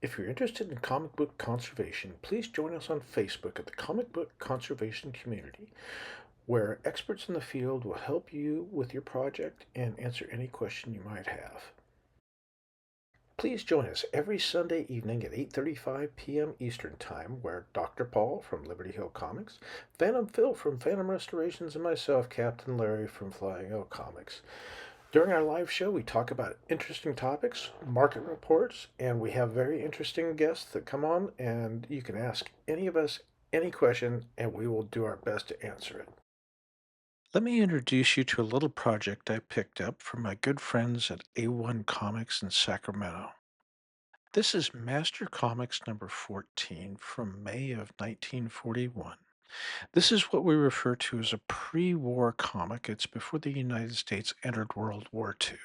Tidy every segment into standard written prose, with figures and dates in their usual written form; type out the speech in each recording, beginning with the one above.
If you're interested in comic book conservation, please join us on Facebook at the Comic Book Conservation Community, where experts in the field will help you with your project and answer any question you might have. Please join us every Sunday evening at 8:35 p.m. Eastern Time, where Dr. Paul from Liberty Hill Comics, Phantom Phil from Phantom Restorations, and myself, Captain Larry from Flying L Comics. During our live show, we talk about interesting topics, market reports, and we have very interesting guests that come on, and you can ask any of us any question, and we will do our best to answer it. Let me introduce you to a little project I picked up from my good friends at A1 Comics in Sacramento. This is Master Comics number 14 from May of 1941. This is what we refer to as a pre-war comic. It's before the United States entered World War II.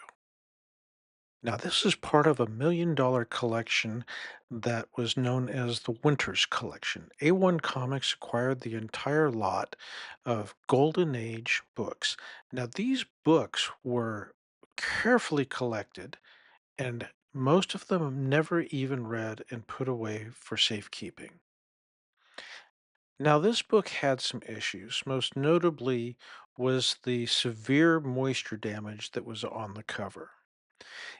Now, this is part of $1 million collection that was known as the Winters Collection. A1 Comics acquired the entire lot of Golden Age books. Now, these books were carefully collected, and most of them never even read and put away for safekeeping. Now, this book had some issues. Most notably was the severe moisture damage that was on the cover.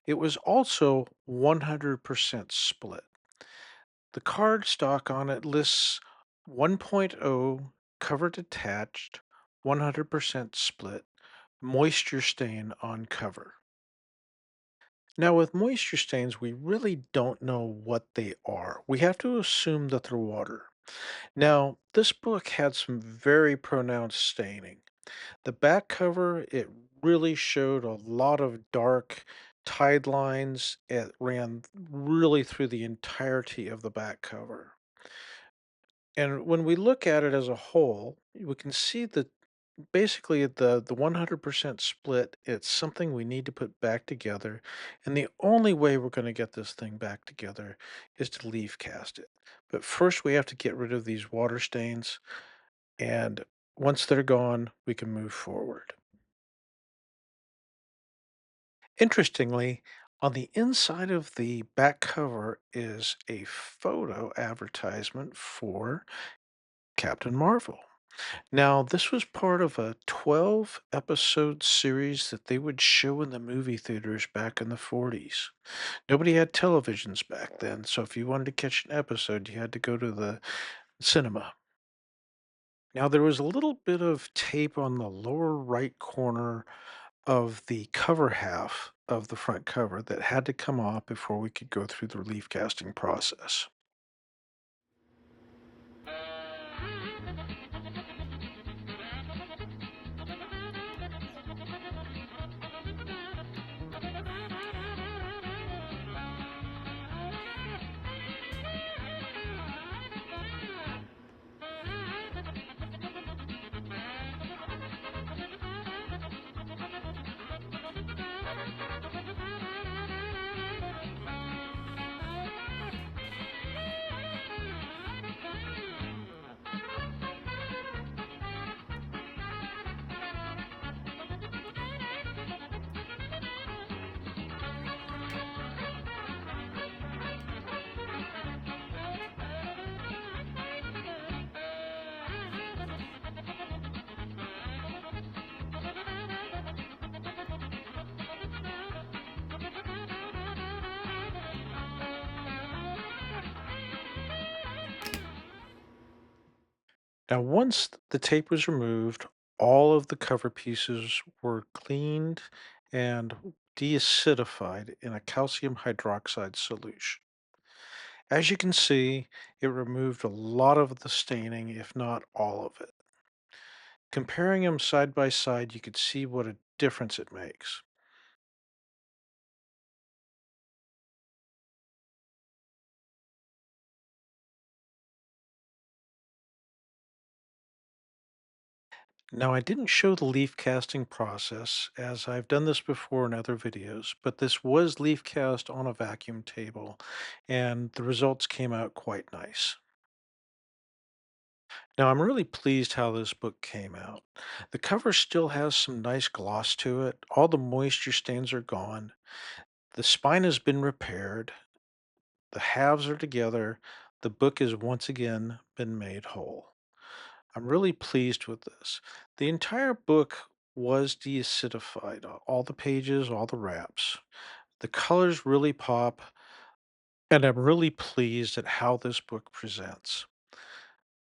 It was also 100% split. The card stock on it lists 1.0 cover detached, 100% split, moisture stain on cover. Now, with moisture stains, we really don't know what they are. We have to assume that they're water. Now, this book had some very pronounced staining. The back cover, it really showed a lot of dark tide lines. It ran really through the entirety of the back cover. And when we look at it as a whole, we can see that basically the 100% split, it's something we need to put back together. And the only way we're going to get this thing back together is to leaf cast it. But first, we have to get rid of these water stains. And once they're gone, we can move forward. Interestingly, on the inside of the back cover is a photo advertisement for Captain Marvel. Now, this was part of a 12 episode series that they would show in the movie theaters back in the 40s. Nobody had televisions back then, so if you wanted to catch an episode, you had to go to the cinema. Now, there was a little bit of tape on the lower right corner of the cover half of the front cover that had to come off before we could go through the relief casting process. Now, once the tape was removed, all of the cover pieces were cleaned and deacidified in a calcium hydroxide solution. As you can see, it removed a lot of the staining, if not all of it. Comparing them side by side, you could see what a difference it makes. Now, I didn't show the leaf casting process as I've done this before in other videos, but this was leaf cast on a vacuum table and the results came out quite nice. Now, I'm really pleased how this book came out. The cover still has some nice gloss to it. All the moisture stains are gone. The spine has been repaired. The halves are together. The book has once again been made whole. I'm really pleased with this. The entire book was de-acidified, all the pages, all the wraps. The colors really pop, and I'm really pleased at how this book presents.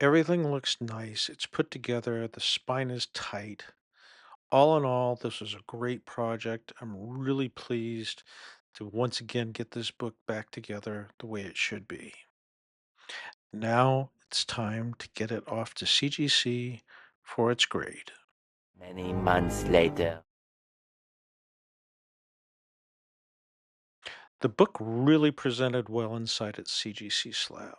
Everything looks nice. It's put together. The spine is tight. All in all, this was a great project. I'm really pleased to once again get this book back together the way it should be. Now it's time to get it off to CGC for its grade. Many months later. The book really presented well inside its CGC slab.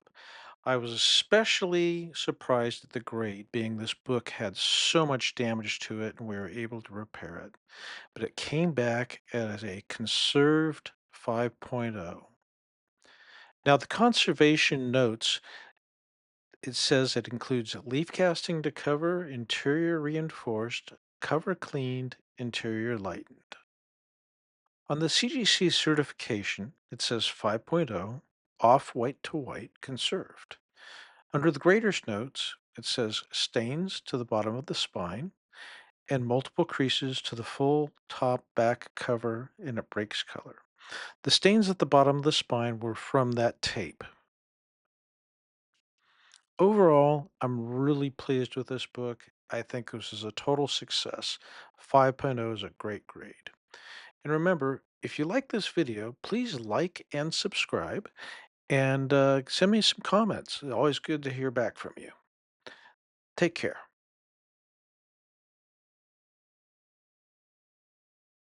I was especially surprised at the grade, being this book had so much damage to it and we were able to repair it. But it came back as a conserved 5.0. Now, the conservation notes, it says it includes leaf casting to cover, interior reinforced, cover cleaned, interior lightened. On the CGC certification, it says 5.0, off white to white, conserved. Under the grader's notes, it says stains to the bottom of the spine and multiple creases to the full top back cover in a breaks color. The stains at the bottom of the spine were from that tape. Overall, I'm really pleased with this book. I think this is a total success. 5.0 is a great grade. And remember, if you like this video, please like and subscribe and send me some comments. Always good to hear back from you. Take care.